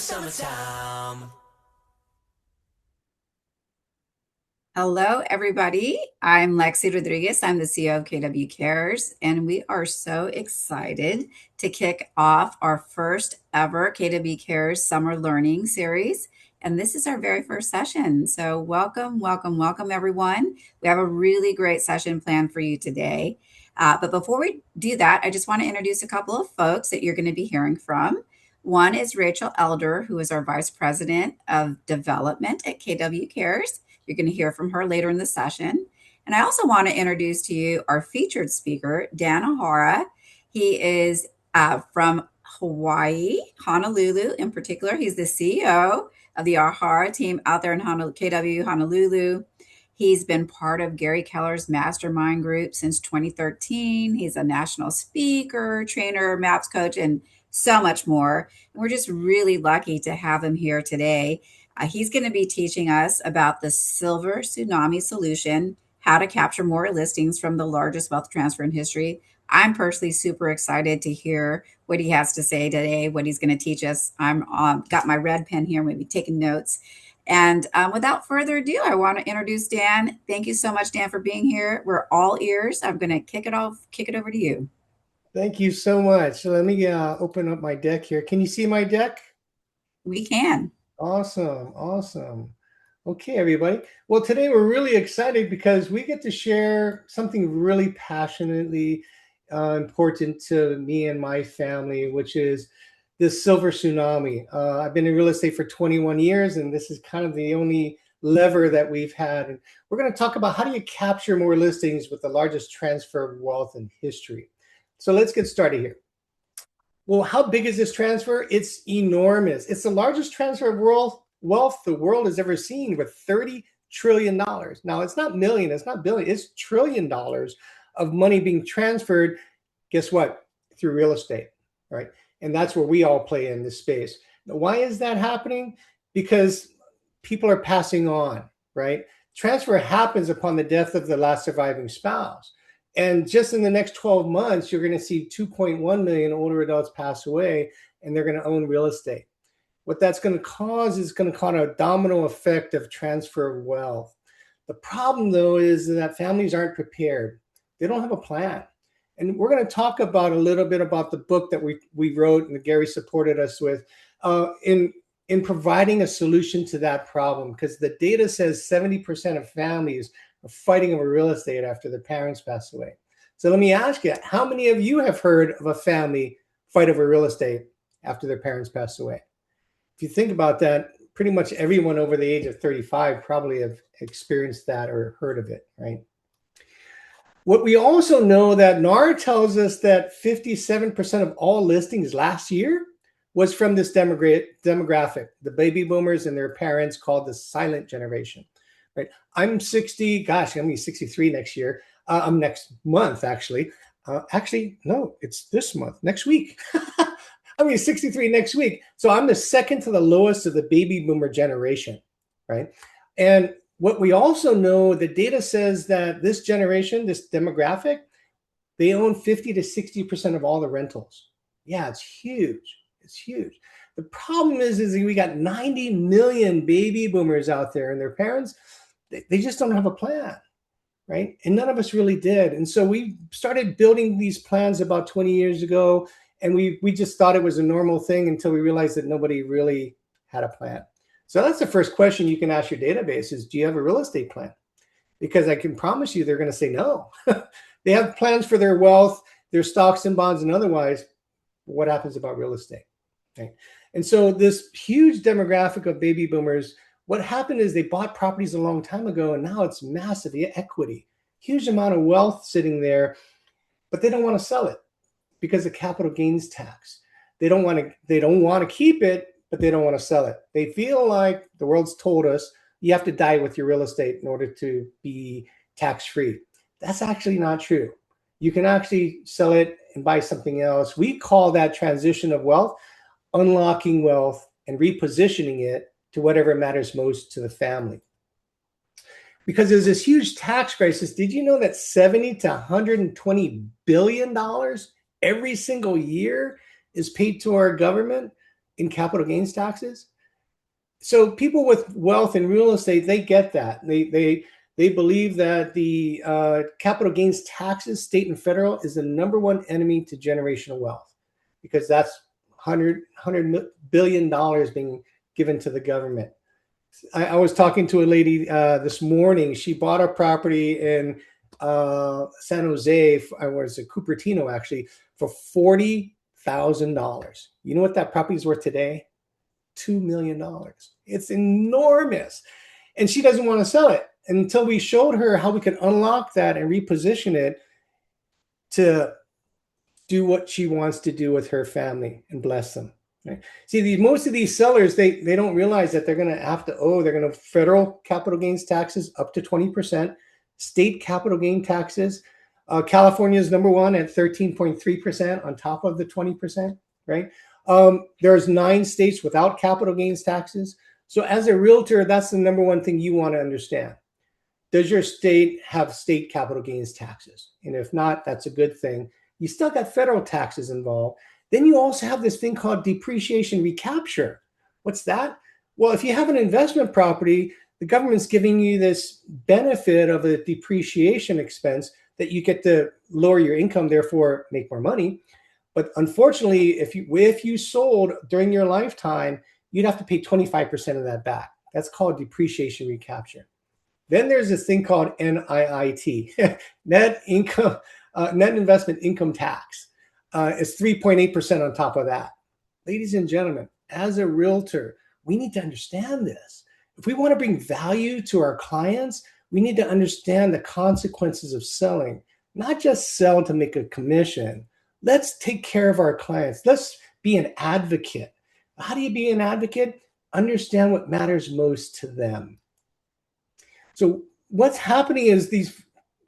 summertime. Hello, everybody. I'm Lexi Rodriguez. I'm the CEO of KW Cares, and we are so excited to kick off our first ever KW Cares Summer Learning Series. And this is our very first session. So, welcome, welcome, welcome, everyone. We have a really great session planned for you today. But before we do that, I just want to introduce a couple of folks that you're going to be hearing from. One is Rachel Elder, who is our Vice President of Development at KW Cares. You're going to hear from her later in the session. And I also want to introduce to you our featured speaker, Dan Ihara. He is from Hawaii, Honolulu in particular. He's the CEO of the Ihara team out there in KW Honolulu. He's been part of Gary Keller's mastermind group since 2013. He's a national speaker, trainer, MAPS coach, and so much more. And we're just really lucky to have him here today. He's going to be teaching us about the Silver Tsunami Solution, how to capture more listings from the largest wealth transfer in history. I'm personally super excited to hear what he has to say today, what he's going to teach us. I'm got my red pen here, maybe taking notes. And without further ado, I want to introduce Dan. Thank you so much, Dan, for being here. We're all ears. I'm going to kick it over to you. Thank you so much. So let me open up my deck here. Can you see my deck? We can. Awesome. Awesome. Okay, everybody. Well, today we're really excited because we get to share something really passionately important to me and my family, which is this silver tsunami. I've been in real estate for 21 years, and this is kind of the only lever that we've had. And we're going to talk about how do you capture more listings with the largest transfer of wealth in history. So let's get started here. Well, how big is this transfer? It's enormous. It's the largest transfer of wealth the world has ever seen, with $30 trillion. Now, it's not million, it's not billion, it's $1 trillion of money being transferred. Guess what? Through real estate, right? And that's where we all play in this space. Now, why is that happening? Because people are passing on, right? Transfer happens upon the death of the last surviving spouse. And just in the next 12 months, you're going to see 2.1 million older adults pass away, and they're going to own real estate. What that's going to cause is going to cause a domino effect of transfer of wealth. The problem, though, is that families aren't prepared. They don't have a plan. And we're going to talk about a little bit about the book that we wrote and that Gary supported us with in providing a solution to that problem, because the data says 70% of families are fighting over real estate after their parents pass away. So let me ask you, how many of you have heard of a family fight over real estate after their parents pass away? If you think about that, pretty much everyone over the age of 35 probably have experienced that or heard of it, right? What we also know that NAR tells us that 57% of all listings last year was from this demographic, the baby boomers and their parents, called the silent generation. Right. I'm 60. Gosh, I'm going to be 63 next year. I'm next month, actually. No, it's this month, next week. I'm going to be 63 next week. So I'm the second to the lowest of the baby boomer generation, right? And what we also know, the data says that this generation, this demographic, they own 50 to 60% of all the rentals. Yeah, it's huge. It's huge. The problem is we got 90 million baby boomers out there, and their parents, they just don't have a plan, right? And none of us really did. And so we started building these plans about 20 years ago, and we just thought it was a normal thing until we realized that nobody really had a plan. So that's the first question you can ask your database is, do you have a real estate plan? Because I can promise you they're going to say no. They have plans for their wealth, their stocks and bonds and otherwise. What happens about real estate? Okay. And so this huge demographic of baby boomers, what happened is they bought properties a long time ago, and now it's massive equity, huge amount of wealth sitting there, but they don't want to sell it because of capital gains tax. They don't want to keep it, but they don't want to sell it. They feel like the world's told us you have to die with your real estate in order to be tax-free. That's actually not true. You can actually sell it and buy something else. We call that transition of wealth, unlocking wealth and repositioning it to whatever matters most to the family. Because there's this huge tax crisis. Did you know that $70 to $120 billion every single year is paid to our government in capital gains taxes. So people with wealth in real estate, they get that. They believe that the capital gains taxes, state and federal, is the number one enemy to generational wealth, because that's 100 billion dollars being given to the government. I was talking to a lady this morning. She bought a property in San Jose, I was at Cupertino actually, for $40,000. You know what that property is worth today? $2 million. It's enormous. And she doesn't want to sell it until we showed her how we could unlock that and reposition it to do what she wants to do with her family and bless them. Right? See, most of these sellers, they don't realize that they're going to have to owe, they're going to federal capital gains taxes up to 20%, state capital gain taxes. California is number one at 13.3% on top of the 20%, right? There's 9 states without capital gains taxes. So as a realtor, that's the number one thing you want to understand. Does your state have state capital gains taxes? And if not, that's a good thing. You still got federal taxes involved. Then you also have this thing called depreciation recapture. What's that? Well, if you have an investment property, the government's giving you this benefit of a depreciation expense that you get to lower your income, therefore make more money. But unfortunately, if you sold during your lifetime, you'd have to pay 25% of that back. That's called depreciation recapture. Then there's this thing called NIIT, net investment income tax. It's 3.8% on top of that. Ladies and gentlemen, as a realtor, we need to understand this. If we want to bring value to our clients, we need to understand the consequences of selling, not just sell to make a commission. Let's take care of our clients. Let's be an advocate. How do you be an advocate? Understand what matters most to them. So what's happening is these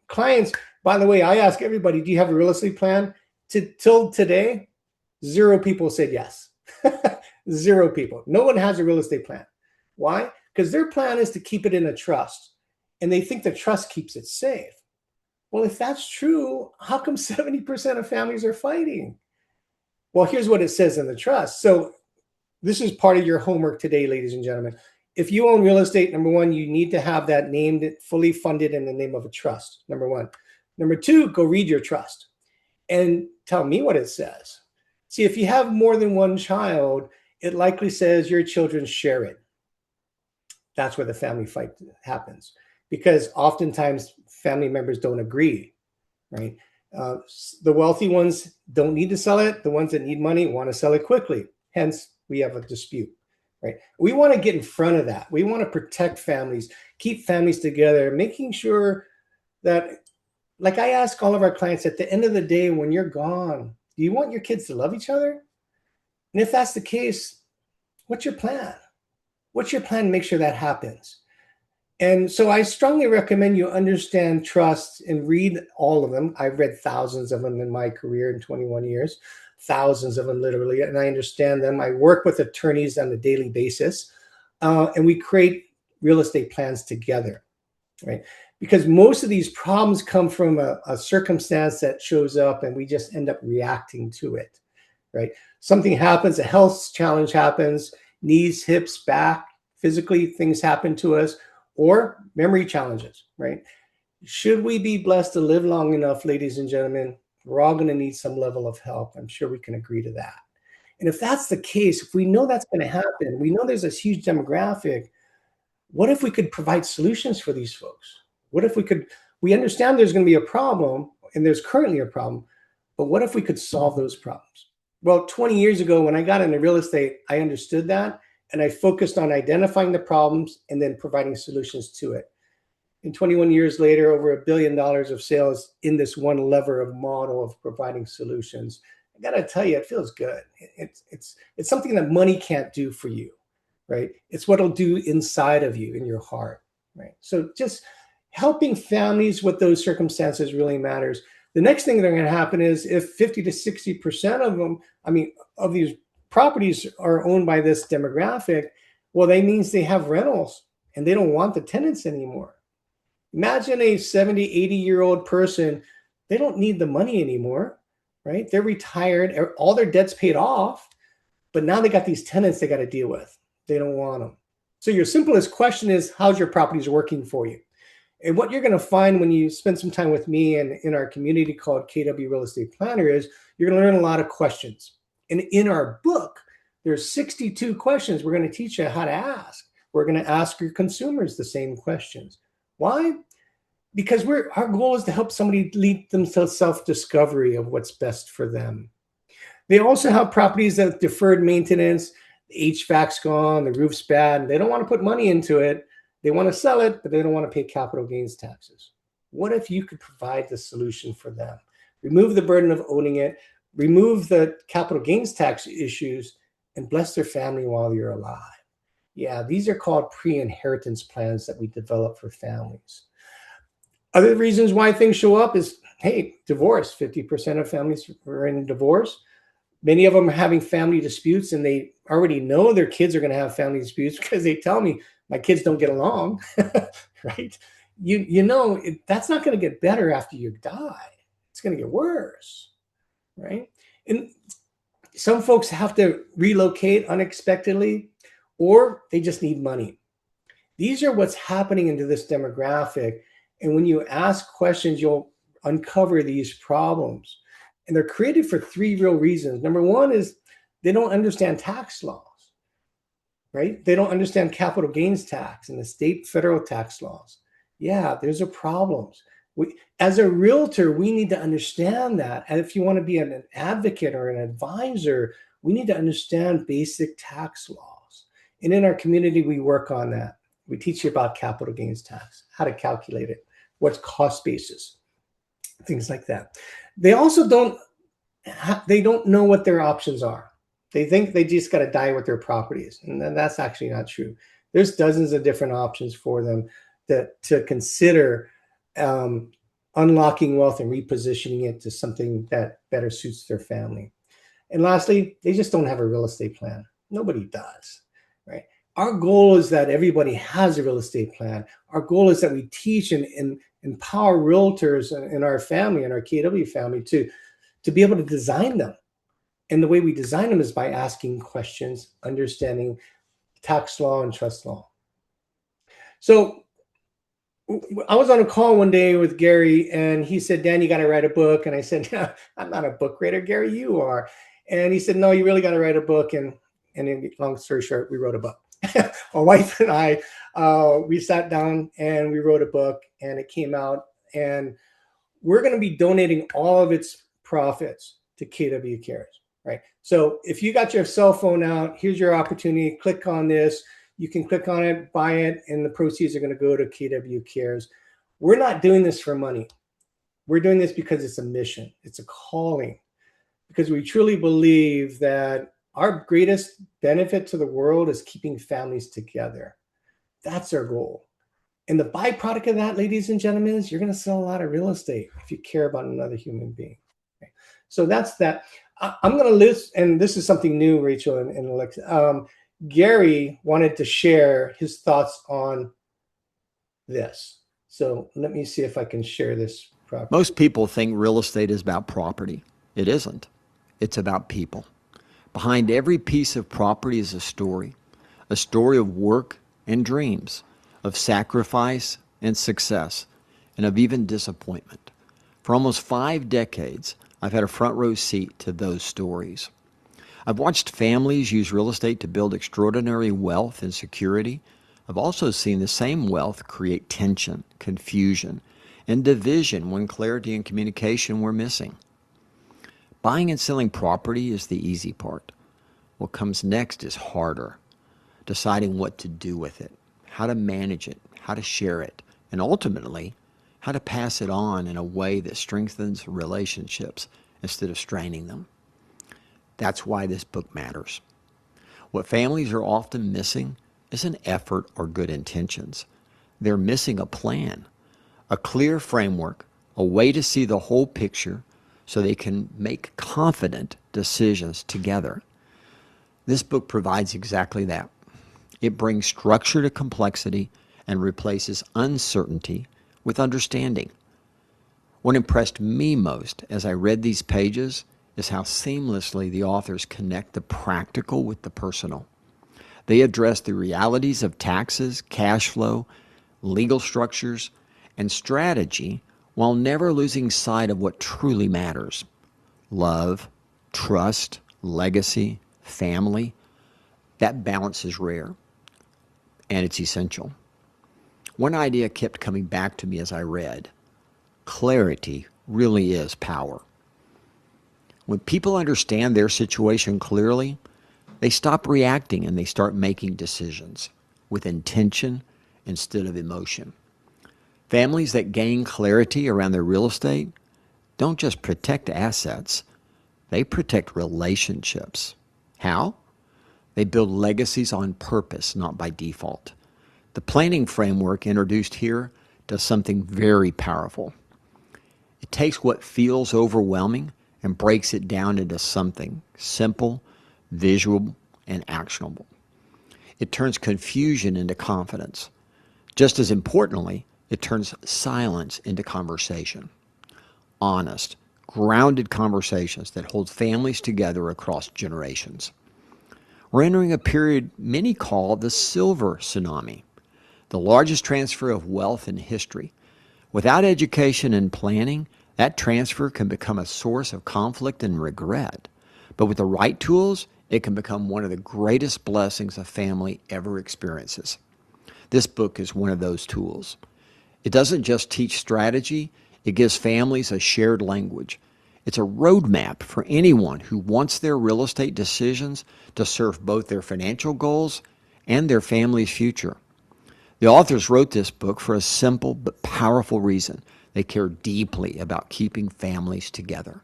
clients, by the way, I ask everybody, do you have a real estate plan? Till today, 0 people said yes. 0 people. No one has a real estate plan. Why? Because their plan is to keep it in a trust, and they think the trust keeps it safe. Well, if that's true, how come 70% of families are fighting? Well, here's what it says in the trust. So this is part of your homework today, ladies and gentlemen. If you own real estate, number one, you need to have that named, fully funded in the name of a trust, number one. Number two, go read your trust and tell me what it says. See, if you have more than one child, it likely says your children share it. That's where the family fight happens, because oftentimes family members don't agree, right? The wealthy ones don't need to sell it. The ones that need money want to sell it quickly. Hence, we have a dispute, right? We want to get in front of that. We want to protect families, keep families together, making sure that, like I ask all of our clients, at the end of the day, when you're gone, do you want your kids to love each other? And if that's the case, what's your plan? What's your plan to make sure that happens? And so I strongly recommend you understand trust and read all of them. I've read thousands of them in my career in 21 years, thousands of them literally, and I understand them. I work with attorneys on a daily basis, and we create real estate plans together, right? Because most of these problems come from a circumstance that shows up and we just end up reacting to it, right? Something happens, a health challenge happens, knees, hips, back, physically things happen to us, or memory challenges, right? Should we be blessed to live long enough, ladies and gentlemen, we're all going to need some level of help. I'm sure we can agree to that. And if that's the case, if we know that's going to happen, we know there's this huge demographic, what if we could provide solutions for these folks? What if we understand there's going to be a problem, and there's currently a problem, but what if we could solve those problems? Well, 20 years ago, when I got into real estate, I understood that, and I focused on identifying the problems and then providing solutions to it. And 21 years later, over $1 billion of sales in this one lever of model of providing solutions. I got to tell you, it feels good. It's something that money can't do for you, right? It's what it'll do inside of you, in your heart, right? So just helping families with those circumstances really matters. The next thing that's going to happen is if 50 to 60% of them, of these properties are owned by this demographic, well, that means they have rentals and they don't want the tenants anymore. Imagine a 70, 80-year-old person, they don't need the money anymore, right? They're retired, all their debts paid off, But now they got these tenants they got to deal with. They don't want them. So your simplest question is, how's your properties working for you? And what you're going to find when you spend some time with me and in our community called KW Real Estate Planner is you're going to learn a lot of questions. And in our book, there's 62 questions we're going to teach you how to ask. We're going to ask your consumers the same questions. Why? Because our goal is to help somebody lead them to self-discovery of what's best for them. They also have properties that deferred maintenance, the HVAC's gone, the roof's bad, and they don't want to put money into it. They want to sell it, but they don't want to pay capital gains taxes. What if you could provide the solution for them? Remove the burden of owning it, remove the capital gains tax issues, and bless their family while you're alive. Yeah, these are called pre-inheritance plans that we develop for families. Other reasons why things show up is, hey, divorce. 50% of families are in divorce. Many of them are having family disputes, and they already know their kids are going to have family disputes because they tell me, my kids don't get along, right? That's not going to get better after you die. It's going to get worse, right? And some folks have to relocate unexpectedly, or they just need money. These are what's happening into this demographic. And when you ask questions, you'll uncover these problems. And they're created for three real reasons. Number one is they don't understand tax laws, right? They don't understand capital gains tax and the state federal tax laws. Yeah, there's a problems. As a realtor, we need to understand that. And if you want to be an advocate or an advisor, we need to understand basic tax laws. And in our community, we work on that. We teach you about capital gains tax, how to calculate it, what's cost basis, things like that. They also don't know what their options are. They think they just got to die with their properties. And that's actually not true. There's dozens of different options for them to consider unlocking wealth and repositioning it to something that better suits their family. And lastly, they just don't have a real estate plan. Nobody does, right? Our goal is that everybody has a real estate plan. Our goal is that we teach and empower realtors in our family, in our KW family, to be able to design them. And the way we design them is by asking questions, understanding tax law and trust law. So I was on a call one day with Gary, and he said, Dan, you got to write a book. And I said, no, I'm not a book writer, Gary, you are. And he said, no, you really got to write a book. And long story short, we wrote a book. My wife and I, we sat down and we wrote a book, and it came out. And we're going to be donating all of its profits to KW Cares, right? So if you got your cell phone out, here's your opportunity. Click on this. You can click on it, buy it, and the proceeds are going to go to KW Cares. We're not doing this for money. We're doing this because it's a mission. It's a calling, because we truly believe that our greatest benefit to the world is keeping families together. That's our goal. And the byproduct of that, ladies and gentlemen, is you're going to sell a lot of real estate if you care about another human being. Okay. So that's that. I'm going to list, and this is something new, Rachel and Alexa. Gary wanted to share his thoughts on this. So let me see if I can share this properly. Most people think real estate is about property. It isn't. It's about people. Behind every piece of property is a story of work and dreams, of sacrifice and success, and of even disappointment. For almost 5 decades, I've had a front row seat to those stories. I've watched families use real estate to build extraordinary wealth and security. I've also seen the same wealth create tension, confusion, and division when clarity and communication were missing. Buying and selling property is the easy part. What comes next is harder. Deciding what to do with it, how to manage it, how to share it, and ultimately, how to pass it on in a way that strengthens relationships instead of straining them. That's why this book matters. What families are often missing isn't effort or good intentions. They're missing a plan, a clear framework, a way to see the whole picture so they can make confident decisions together. This book provides exactly that. It brings structure to complexity and replaces uncertainty with understanding. What impressed me most as I read these pages is how seamlessly the authors connect the practical with the personal. They address the realities of taxes, cash flow, legal structures, and strategy while never losing sight of what truly matters: love, trust, legacy, family. That balance is rare, and it's essential. One idea kept coming back to me as I read: clarity really is power. When people understand their situation clearly, they stop reacting and they start making decisions with intention instead of emotion. Families that gain clarity around their real estate don't just protect assets, they protect relationships. How? They build legacies on purpose, not by default. The planning framework introduced here does something very powerful. It takes what feels overwhelming and breaks it down into something simple, visual, and actionable. It turns confusion into confidence. Just as importantly, it turns silence into conversation. Honest, grounded conversations that hold families together across generations. We're entering a period many call the Silver Tsunami, the largest transfer of wealth in history. Without education and planning, that transfer can become a source of conflict and regret. But with the right tools, it can become one of the greatest blessings a family ever experiences. This book is one of those tools. It doesn't just teach strategy, it gives families a shared language. It's a roadmap for anyone who wants their real estate decisions to serve both their financial goals and their family's future. The authors wrote this book for a simple but powerful reason. They care deeply about keeping families together.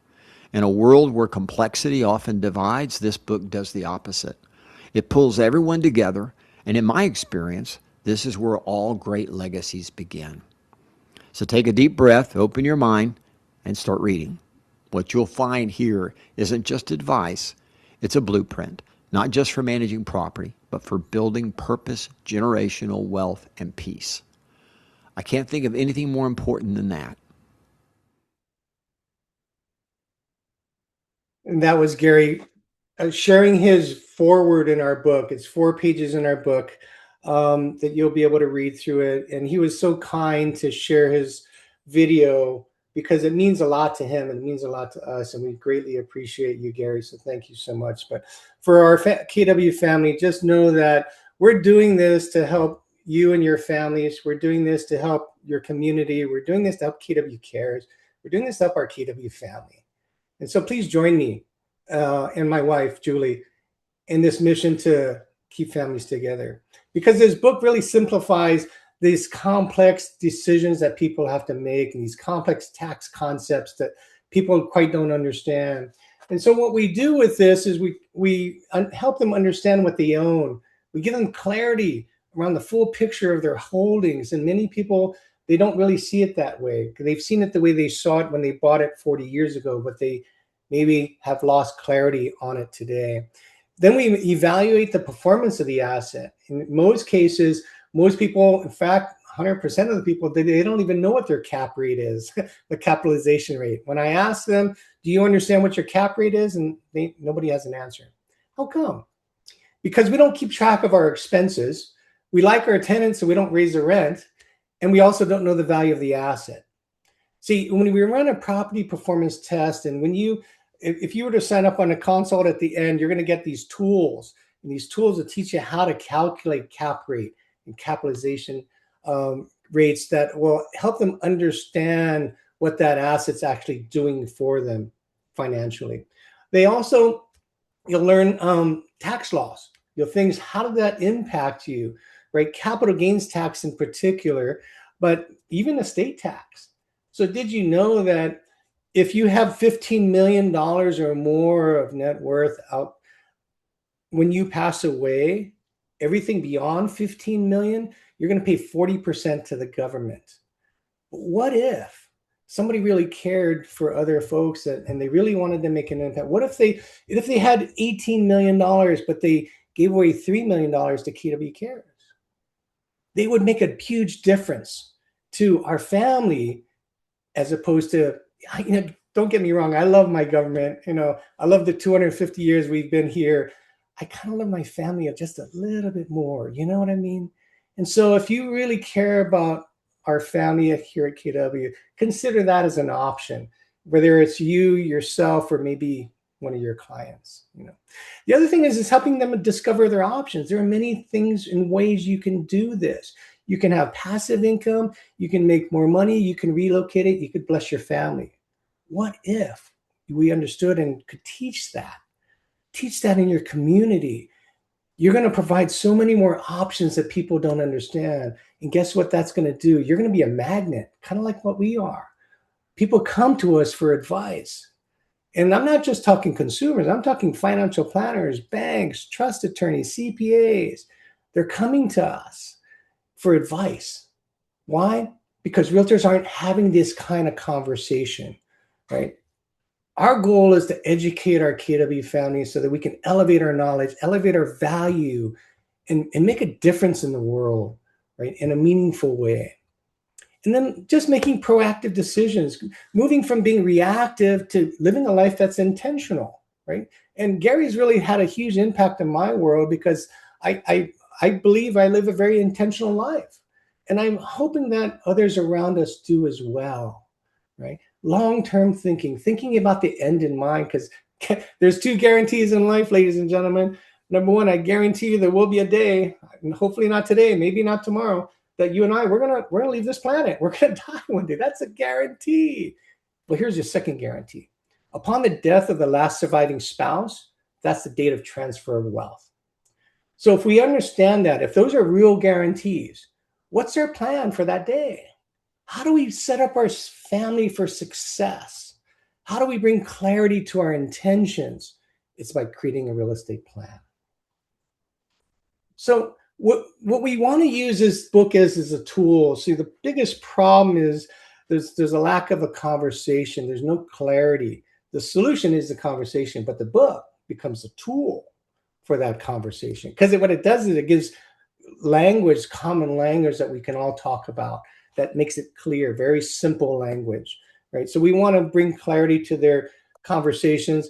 In a world where complexity often divides, this book does the opposite. It pulls everyone together, and in my experience, this is where all great legacies begin. So take a deep breath, open your mind, and start reading. What you'll find here isn't just advice, it's a blueprint, not just for managing property, but for building purpose, generational wealth, and peace. I can't think of anything more important than that. And that was Gary sharing his foreword in our book. It's 4 pages in our book that you'll be able to read through it. And he was so kind to share his video because it means a lot to him and it means a lot to us. And we greatly appreciate you, Gary. So thank you so much. But for our KW family, just know that we're doing this to help you and your families. We're doing this to help your community. We're doing this to help KW Cares. We're doing this to help our KW family. And so please join me and my wife, Julie, in this mission to keep families together. Because this book really simplifies these complex decisions that people have to make and these complex tax concepts that people quite don't understand. And so what we do with this is we help them understand what they own. We give them clarity around the full picture of their holdings. And many people, they don't really see it that way. They've seen it the way they saw it when they bought it 40 years ago, but they maybe have lost clarity on it today. Then we evaluate the performance of the asset. In most cases, most people, in fact, 100% of the people, they don't even know what their cap rate is, the capitalization rate. When I ask them, do you understand what your cap rate is? And nobody has an answer. How come? Because we don't keep track of our expenses. We like our tenants, so we don't raise the rent. And we also don't know the value of the asset. See, when we run a property performance test, and if you were to sign up on a consult at the end, you're going to get these tools. And these tools will teach you how to calculate cap rate and capitalization rates that will help them understand what that asset's actually doing for them financially. You'll learn tax laws. Things, how did that impact you, right? Capital gains tax in particular, but even estate tax. So did you know that if you have $15 million or more of net worth out, when you pass away, everything beyond 15 million, you're going to pay 40% to the government. But what if somebody really cared for other folks and they really wanted to make an impact? What if they had $18 million, but they gave away $3 million to KW Cares? They would make a huge difference to our family as opposed to, don't get me wrong. I love my government. You know, I love the 250 years we've been here. I kind of love my family just a little bit more. You know what I mean? And so if you really care about our family here at KW, consider that as an option, whether it's you, yourself, or maybe one of your clients. You know, the other thing is helping them discover their options. There are many things and ways you can do this. You can have passive income. You can make more money. You can relocate it. You could bless your family. What if we understood and could teach that? Teach that in your community. You're going to provide so many more options that people don't understand. And guess what that's going to do? You're going to be a magnet, kind of like what we are. People come to us for advice. And I'm not just talking consumers. I'm talking financial planners, banks, trust attorneys, CPAs. They're coming to us for advice. Why? Because realtors aren't having this kind of conversation, right? Our goal is to educate our KW family so that we can elevate our knowledge, elevate our value, and make a difference in the world, right? In a meaningful way. And then just making proactive decisions, moving from being reactive to living a life that's intentional, right? And Gary's really had a huge impact in my world because I believe I live a very intentional life. And I'm hoping that others around us do as well, right? Long-term thinking about the end in mind, because there's two guarantees in life, ladies and gentlemen. Number one, I guarantee you there will be a day, hopefully not today, maybe not tomorrow, that you and I, we're gonna leave this planet. We're gonna die one day. That's a guarantee. Well, here's your second guarantee. Upon the death of the last surviving spouse, that's the date of transfer of wealth. So if we understand that, if those are real guarantees, what's our plan for that day? How do we set up our family for success? How do we bring clarity to our intentions? It's by creating a real estate plan. So what we want to use this book as a tool. See, the biggest problem is there's a lack of a conversation. There's no clarity. The solution is the conversation, but the book becomes a tool for that conversation. Because what it does is it gives language, common language that we can all talk about, that makes it clear, very simple language, right? So we want to bring clarity to their conversations,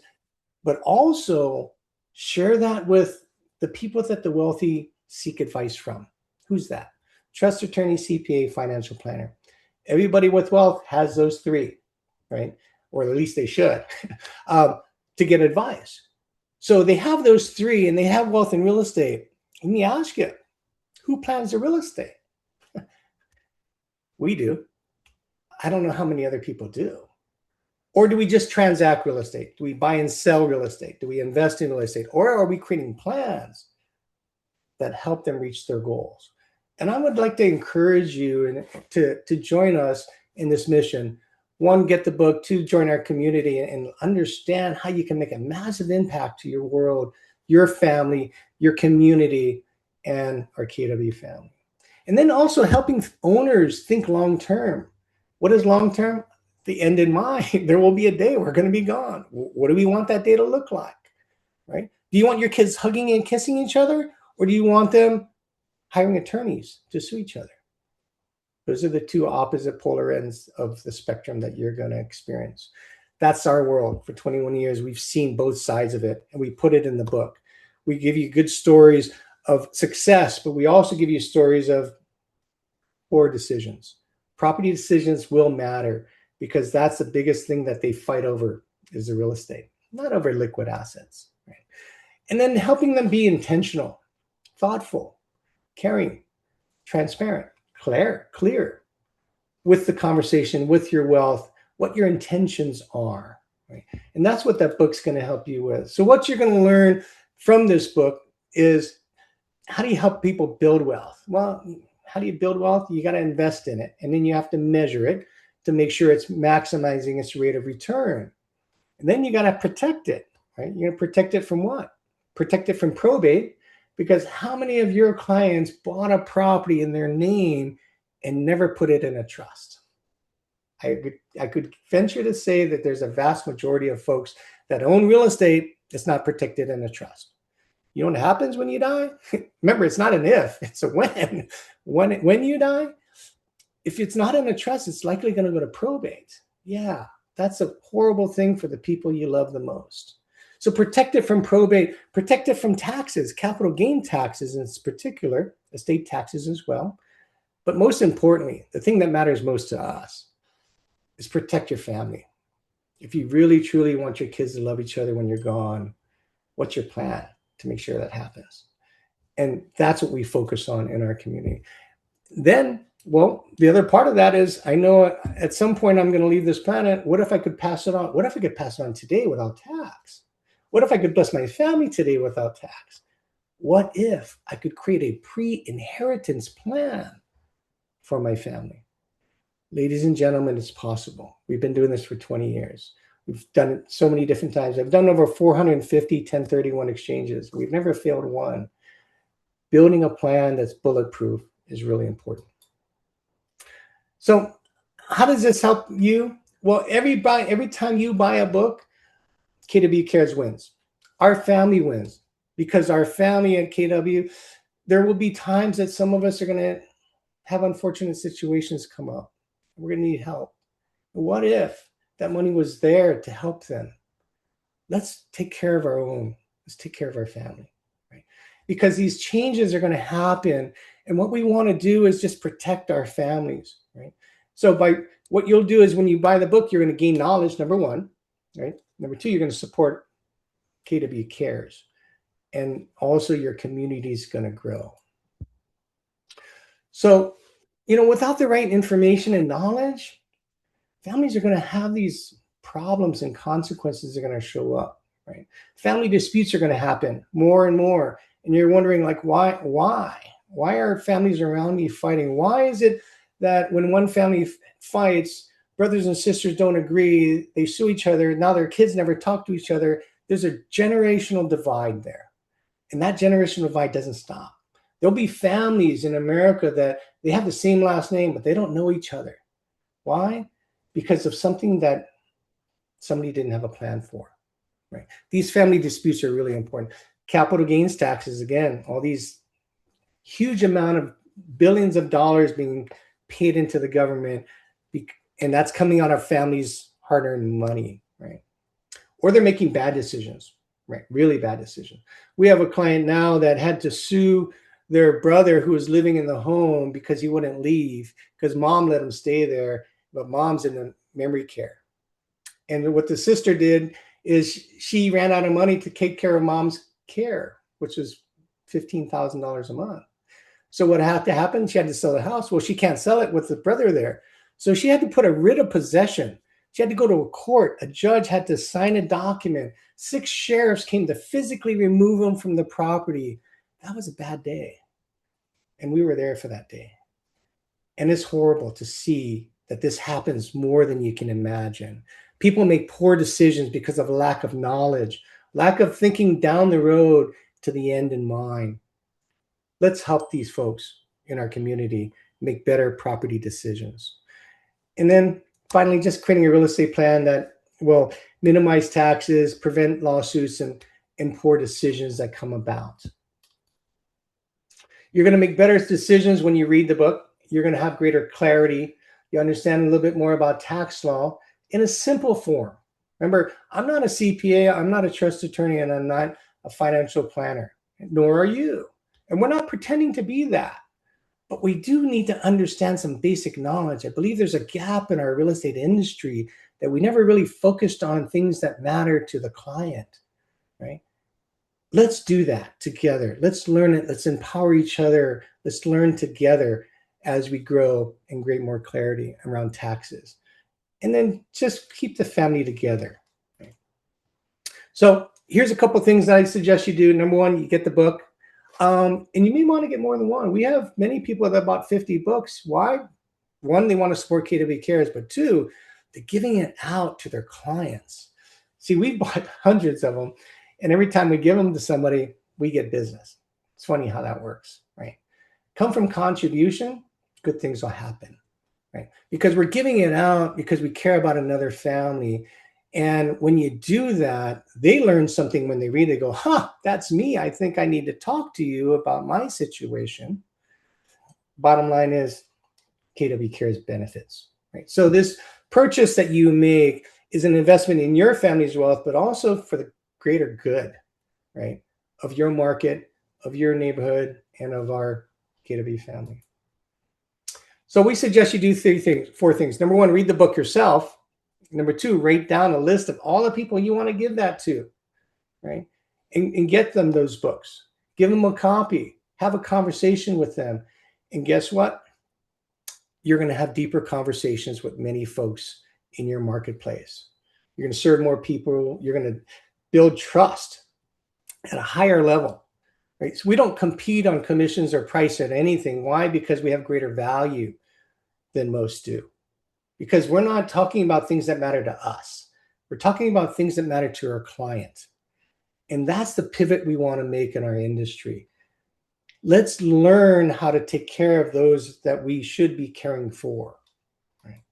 but also share that with the people that the wealthy seek advice from. Who's that? Trust attorney, CPA, financial planner. Everybody with wealth has those three, right? Or at least they should, to get advice. So they have those three and they have wealth in real estate. Let me ask you, who plans the real estate? We do. I don't know how many other people do. Or do we just transact real estate? Do we buy and sell real estate? Do we invest in real estate? Or are we creating plans that help them reach their goals? And I would like to encourage you to join us in this mission. One, get the book. Two, join our community and understand how you can make a massive impact to your world, your family, your community, and our KW family. And then also helping owners think long-term. What is long-term? The end in mind. There will be a day we're going to be gone. What do we want that day to look like, right? Do you want your kids hugging and kissing each other? Or do you want them hiring attorneys to sue each other? Those are the two opposite polar ends of the spectrum that you're going to experience. That's our world. For 21 years, we've seen both sides of it, and we put it in the book. We give you good stories of success, but we also give you stories of poor decisions. Property decisions will matter because that's the biggest thing that they fight over is the real estate, not over liquid assets. Right? And then helping them be intentional, thoughtful, caring, transparent, clear with the conversation, with your wealth, what your intentions are. Right? And that's what that book's going to help you with. So what you're going to learn from this book is, how do you help people build wealth? Well, how do you build wealth? You got to invest in it. And then you have to measure it to make sure it's maximizing its rate of return. And then you got to protect it, right? You're going to protect it from what? Protect it from probate, because how many of your clients bought a property in their name and never put it in a trust? I could venture to say that there's a vast majority of folks that own real estate that's not protected in a trust. You know what happens when you die? Remember, it's not an if, it's a when. When you die, if it's not in a trust, it's likely going to go to probate. Yeah, That's a horrible thing for the people you love the most. So protect it from probate, protect it from taxes, capital gain taxes in particular, estate taxes as well. But most importantly, the thing that matters most to us is protect your family. If you really, truly want your kids to love each other when you're gone, what's your plan to make sure that happens? And that's what we focus on in our community. Then, well, the other part of that is, I know at some point I'm going to leave this planet. What if I could pass it on? What if I could pass it on today without tax? What if I could bless my family today without tax? What if I could create a pre-inheritance plan for my family? Ladies and gentlemen, it's possible. We've been doing this for 20 years. We've done it so many different times. I've done over 450 1031 exchanges. We've never failed one. Building a plan that's bulletproof is really important. So how does this help you? Well, every time you buy a book, KW Cares wins. Our family wins, because our family at KW, there will be times that some of us are going to have unfortunate situations come up. We're going to need help. What if that money was there to help them? Let's take care of our own. Let's take care of our family, right? Because these changes are going to happen. And what we want to do is just protect our families, right? So by what you'll do is, when you buy the book, you're going to gain knowledge, number one, right? Number two, you're going to support KW Cares. And also your community is going to grow. So, without the right information and knowledge, families are going to have these problems, and consequences are going to show up, right? Family disputes are going to happen more and more. And you're wondering, like, why are families around me fighting? Why is it that when one family fights, brothers and sisters don't agree, they sue each other, now their kids never talk to each other? There's a generational divide there. And that generational divide doesn't stop. There'll be families in America that they have the same last name, but they don't know each other. Why? Because of something that somebody didn't have a plan for, right? These family disputes are really important. Capital gains taxes, again, all these huge amount of billions of dollars being paid into the government, and that's coming out of families' hard-earned money, right? Or they're making bad decisions, right? Really bad decisions. We have a client now that had to sue their brother who was living in the home because he wouldn't leave, because mom let him stay there, but mom's in the memory care. And what the sister did is she ran out of money to take care of mom's care, which was $15,000 a month. So what had to happen? She had to sell the house. Well, she can't sell it with the brother there. So she had to put a writ of possession. She had to go to a court. A judge had to sign a document. 6 sheriffs came to physically remove him from the property. That was a bad day. And we were there for that day. And it's horrible to see that this happens more than you can imagine. People make poor decisions because of lack of knowledge, lack of thinking down the road to the end in mind. Let's help these folks in our community make better property decisions. And then finally, just creating a real estate plan that will minimize taxes, prevent lawsuits, and poor decisions that come about. You're going to make better decisions when you read the book. You're going to have greater clarity. You understand a little bit more about tax law in a simple form. Remember, I'm not a CPA, I'm not a trust attorney, and I'm not a financial planner, nor are you. And we're not pretending to be that. But we do need to understand some basic knowledge. I believe there's a gap in our real estate industry that we never really focused on things that matter to the client, right? Let's do that together. Let's learn it. Let's empower each other. Let's learn together as we grow and create more clarity around taxes. And then just keep the family together. Right? So here's a couple of things that I suggest you do. Number one, you get the book. And you may want to get more than one. We have many people that bought 50 books. Why? One, they want to support KW Cares, but two, they're giving it out to their clients. See, we bought hundreds of them, and every time we give them to somebody, we get business. It's funny how that works, right? Come from contribution, good things will happen, right? Because we're giving it out because we care about another family. And when you do that, they learn something when they read it. They go, that's me. I think I need to talk to you about my situation. Bottom line is KW Cares benefits, right? So this purchase that you make is an investment in your family's wealth, but also for the greater good, right, of your market, of your neighborhood, and of our KW family. So we suggest you do four things. Number one, read the book yourself. Number two, write down a list of all the people you want to give that to, right? And get them those books. Give them a copy. Have a conversation with them. And guess what? You're going to have deeper conversations with many folks in your marketplace. You're going to serve more people. You're going to build trust at a higher level, right? So we don't compete on commissions or price at anything. Why? Because we have greater value than most do. Because we're not talking about things that matter to us. We're talking about things that matter to our client. And that's the pivot we want to make in our industry. Let's learn how to take care of those that we should be caring for. Right?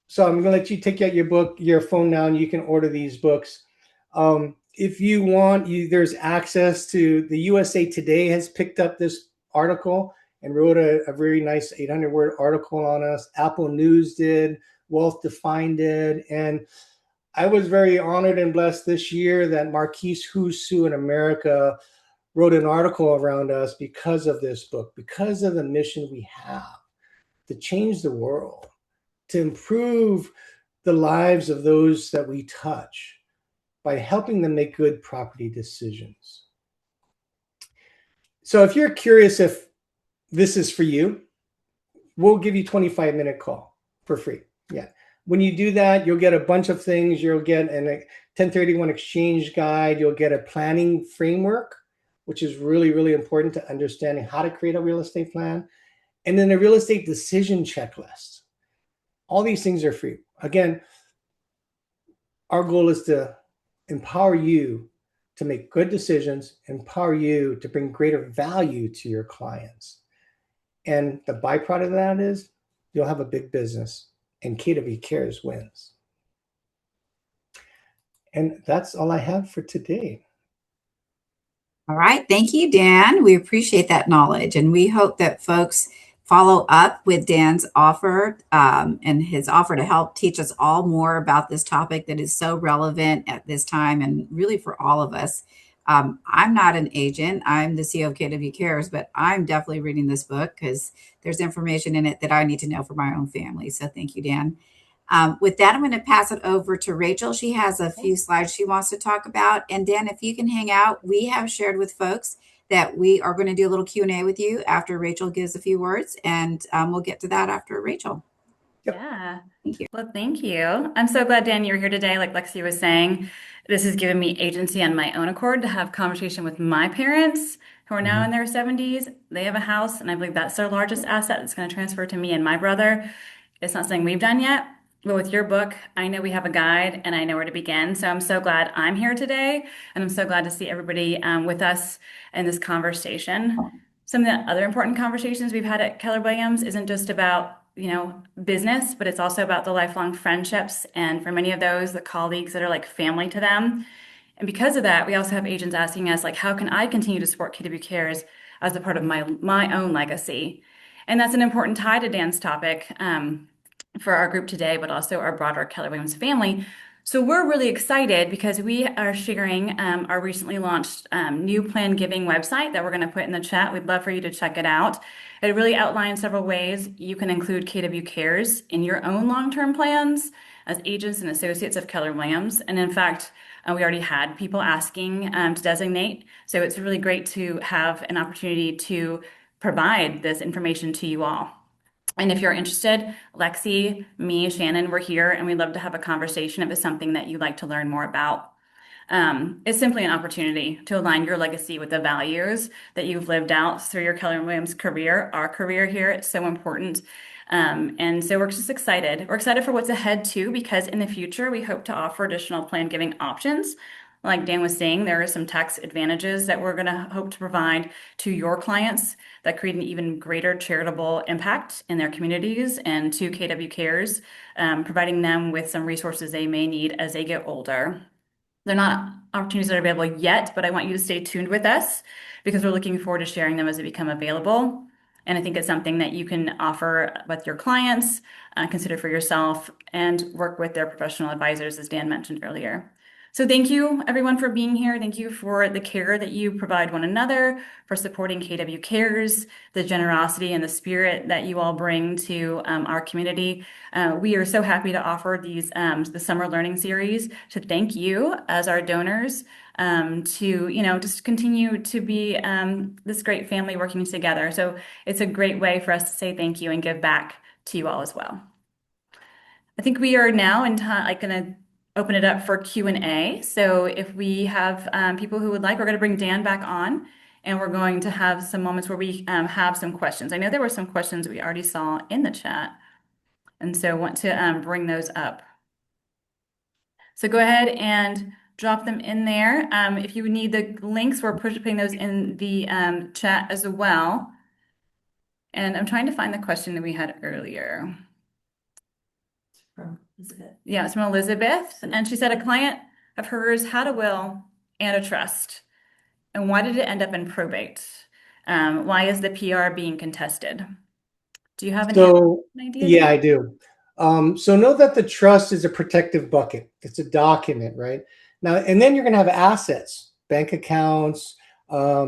So I'm going to let you take out your phone now, and you can order these books. If you want, there's access to the USA Today has picked up this article and wrote a very nice 800-word article on us. Apple News did, Wealth Defined did, and I was very honored and blessed this year that Marquise Husu in America wrote an article around us because of this book, because of the mission we have to change the world, to improve the lives of those that we touch by helping them make good property decisions. So if you're curious if this is for you, we'll give you a 25-minute call for free. Yeah. When you do that, you'll get a bunch of things. You'll get a 1031 exchange guide. You'll get a planning framework, which is really, really important to understanding how to create a real estate plan. And then a real estate decision checklist. All these things are free. Again, our goal is to empower you to make good decisions, empower you to bring greater value to your clients. And the byproduct of that is you'll have a big business, and KW Cares wins. And that's all I have for today. All right. Thank you, Dan. We appreciate that knowledge. And we hope that folks follow up with Dan's offer and his offer to help teach us all more about this topic that is so relevant at this time and really for all of us. I'm not an agent. I'm the CEO of KW Cares, but I'm definitely reading this book because there's information in it that I need to know for my own family. So thank you, Dan. With that, I'm going to pass it over to Rachel. She has a few slides she wants to talk about. And Dan, if you can hang out, we have shared with folks that we are going to do a little Q&A with you after Rachel gives a few words, and we'll get to that after Rachel. Yep. Yeah. Thank you. Well, thank you. I'm so glad, Dan, you're here today. Like Lexi was saying, this has given me agency on my own accord to have conversation with my parents who are now in their 70s. They have a house, and I believe that's their largest asset. It's going to transfer to me and my brother. It's not something we've done yet, but with your book, I know we have a guide and I know where to begin. So I'm so glad I'm here today, and I'm so glad to see everybody with us in this conversation. Some of the other important conversations we've had at Keller Williams isn't just about business, but it's also about the lifelong friendships. And for many of those, the colleagues that are like family to them. And because of that, we also have agents asking us, like, how can I continue to support KW Cares as a part of my own legacy? And that's an important tie to Dan's topic for our group today, but also our broader Keller Williams family. So we're really excited because we are sharing our recently launched new plan giving website that we're going to put in the chat. We'd love for you to check it out. It really outlines several ways you can include KW Cares in your own long-term plans as agents and associates of Keller Williams. And in fact, we already had people asking to designate. So it's really great to have an opportunity to provide this information to you all. And if you're interested, Lexi, me, Shannon, we're here, and we'd love to have a conversation if it's something that you'd like to learn more about. It's simply an opportunity to align your legacy with the values that you've lived out through your Keller Williams career, our career here. It's so important. And so we're just excited. We're excited for what's ahead too, because in the future, we hope to offer additional plan giving options. Like Dan was saying, there are some tax advantages that we're going to hope to provide to your clients that create an even greater charitable impact in their communities and to KW Cares, providing them with some resources they may need as they get older. They're not opportunities that are available yet, but I want you to stay tuned with us because we're looking forward to sharing them as they become available. And I think it's something that you can offer with your clients, consider for yourself, and work with their professional advisors, as Dan mentioned earlier. So thank you, everyone, for being here. Thank you for the care that you provide one another, for supporting KW Cares, the generosity and the spirit that you all bring to our community. We are so happy to offer these the summer learning series to thank you as our donors, to just continue to be this great family working together. So it's a great way for us to say thank you and give back to you all as well. I think we are now in time, like, going to open it up for Q&A. So if we have people who would like, we're going to bring Dan back on, and we're going to have some moments where we have some questions. I know there were some questions we already saw in the chat, and so want to bring those up. So go ahead and drop them in there. If you need the links, we're putting those in the chat as well. And I'm trying to find the question that we had earlier. From Elizabeth. Yeah, it's from Elizabeth. And she said a client of hers had a will and a trust. And why did it end up in probate? Why is the PR being contested? Do you have any idea? Yeah, I do. So know that the trust is a protective bucket. It's a document, right? Now, and then you're going to have assets, bank accounts,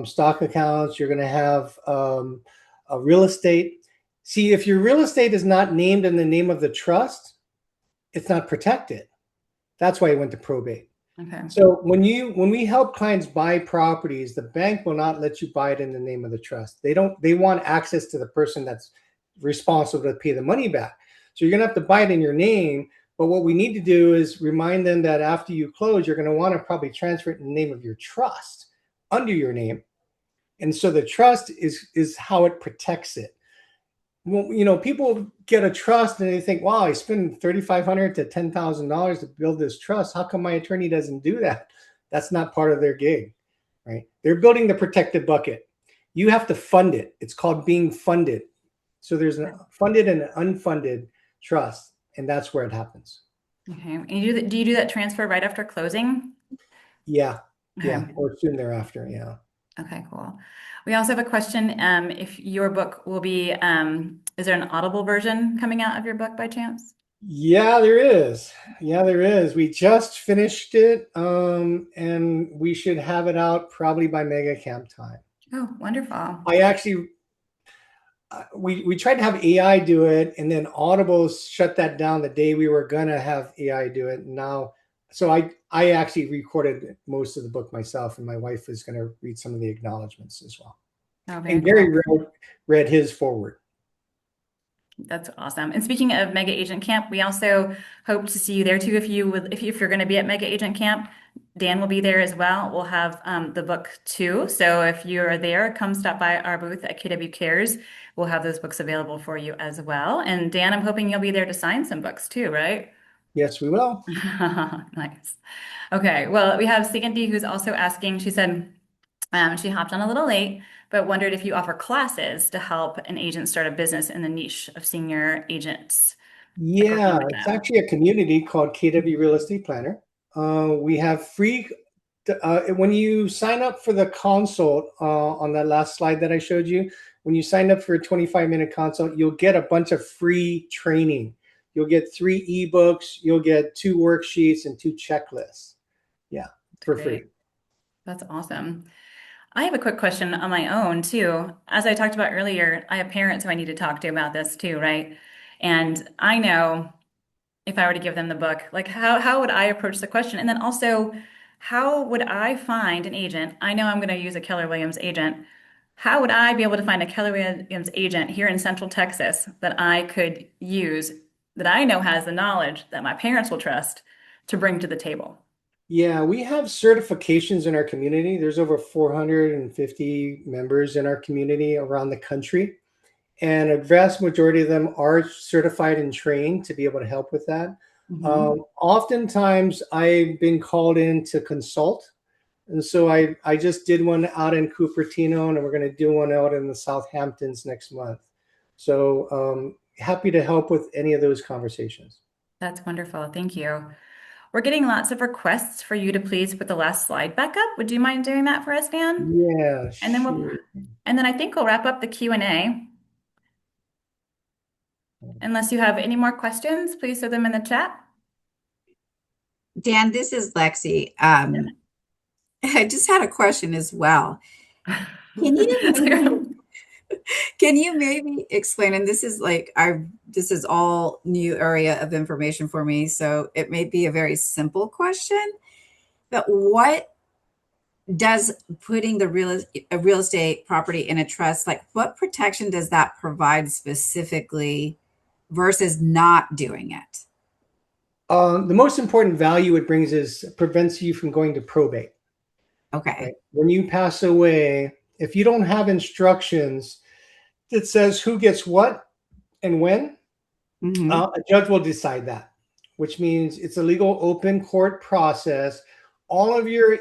stock accounts. You're going to have a real estate. See, if your real estate is not named in the name of the trust, it's not protected. That's why it went to probate. Okay. So when we help clients buy properties, the bank will not let you buy it in the name of the trust. They want access to the person that's responsible to pay the money back. So you're going to have to buy it in your name. But what we need to do is remind them that after you close, you're going to want to probably transfer it in the name of your trust under your name. And so the trust is how it protects it. Well, people get a trust and they think, wow, I spend $3,500 to $10,000 to build this trust. How come my attorney doesn't do that? That's not part of their gig, right? They're building the protected bucket. You have to fund it. It's called being funded. So there's a funded and an unfunded trust, and that's where it happens. Okay. And do you do that transfer right after closing? Yeah. Okay. Yeah. Or soon thereafter. Yeah. Okay, cool. We also have a question. If your book will be, is there an Audible version coming out of your book by chance? Yeah, there is. Yeah, there is. We just finished it, and we should have it out probably by Mega Camp time. Oh, wonderful. I actually, we tried to have AI do it, and then Audible shut that down the day we were gonna have AI do it. Now, so I actually recorded most of the book myself, and my wife is gonna read some of the acknowledgments as well. Oh, very And Gary cool. read his forward. That's awesome. And speaking of Mega Agent Camp, we also hope to see you there too. If you're going to be at Mega Agent Camp, Dan will be there as well. We'll have the book too. So if you're there, come stop by our booth at KW Cares. We'll have those books available for you as well. And Dan, I'm hoping you'll be there to sign some books too, right? Yes, we will. Nice. Okay. Well, we have Sandy who's also asking. She said she hopped on a little late, but wondered if you offer classes to help an agent start a business in the niche of senior agents. Yeah, it's actually a community called KW Real Estate Planner. We have free, when you sign up for the consult on that last slide that I showed you, when you sign up for a 25-minute consult, you'll get a bunch of free training. You'll get 3 ebooks, you'll get 2 worksheets and 2 checklists. Yeah, for free. That's awesome. I have a quick question on my own too. As I talked about earlier, I have parents who I need to talk to about this too, right? And I know if I were to give them the book, like how would I approach the question? And then also, how would I find an agent? I know I'm going to use a Keller Williams agent. How would I be able to find a Keller Williams agent here in Central Texas that I could use, that I know has the knowledge that my parents will trust to bring to the table? Yeah, we have certifications in our community. There's over 450 members in our community around the country. And a vast majority of them are certified and trained to be able to help with that. Oftentimes, I've been called in to consult. And so I just did one out in Cupertino, and we're going to do one out in the Southamptons next month. So happy to help with any of those conversations. That's wonderful. Thank you. We're getting lots of requests for you to please put the last slide back up. Would you mind doing that for us, Dan? Yeah, And then sure. and then I think we'll wrap up the Q&A. Unless you have any more questions, please throw them in the chat. Dan, this is Lexi. I just had a question as well. Can you maybe explain, and this is like this is all new area of information for me, so it may be a very simple question, but what does putting a real estate property in a trust, like what protection does that provide specifically versus not doing it? The most important value it brings is prevents you from going to probate. Okay. Right? When you pass away, if you don't have instructions that says who gets what and when, a judge will decide that, which means it's a legal open court process. All of your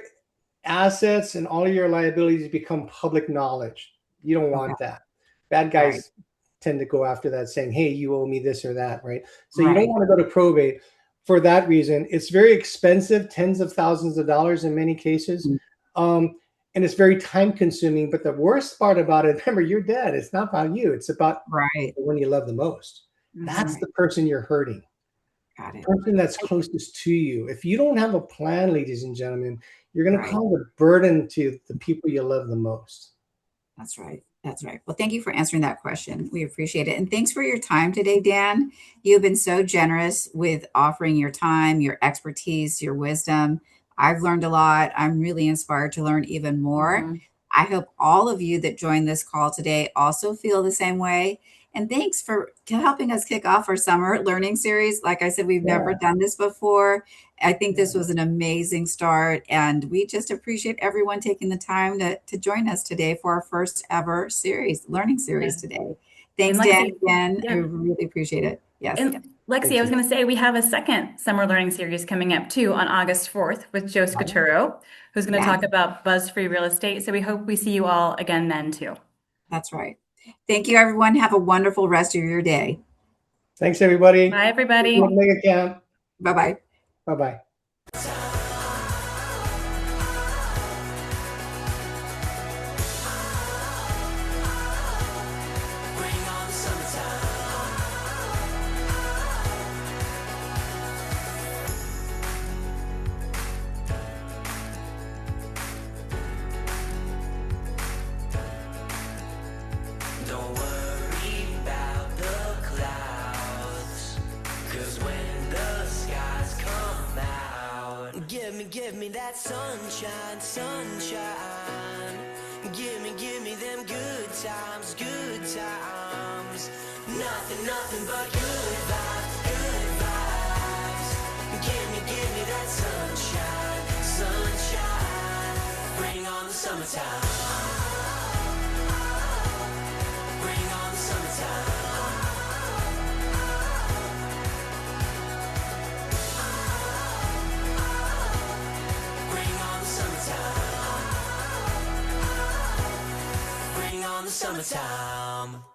assets and all of your liabilities become public knowledge. You don't want that. Bad guys tend to go after that, saying, hey, you owe me this or that, right? So you don't want to go to probate for that reason. It's very expensive, tens of thousands of dollars in many cases. And it's very time consuming. But the worst part about it, remember, you're dead. It's not about you. It's about the one you love the most. That's the person you're hurting. Got it. The person that's closest to you. If you don't have a plan, ladies and gentlemen, you're going to cause a burden to the people you love the most. That's right. That's right. Well, thank you for answering that question. We appreciate it. And thanks for your time today, Dan. You've been so generous with offering your time, your expertise, your wisdom. I've learned a lot. I'm really inspired to learn even more. I hope all of you that joined this call today also feel the same way. And thanks for helping us kick off our summer learning series. Like I said, we've never done this before. I think this was an amazing start. And we just appreciate everyone taking the time to join us today for our first ever learning series today. Thanks, Dan, again. I really appreciate it. Yes. And Lexi, I was going to say we have a second summer learning series coming up too on August 4th with Joe Scaturo, who's going to talk about buzz-free real estate. So we hope we see you all again then too. That's right. Thank you, everyone. Have a wonderful rest of your day. Thanks, everybody. Bye, everybody. Mega Camp. Bye-bye. Bye-bye. Give me that sunshine, sunshine. Give me them good times, good times. Nothing but good vibes, good vibes. Give me that sunshine, sunshine. Bring on the summertime. Bring on the summertime. Bring on the summertime.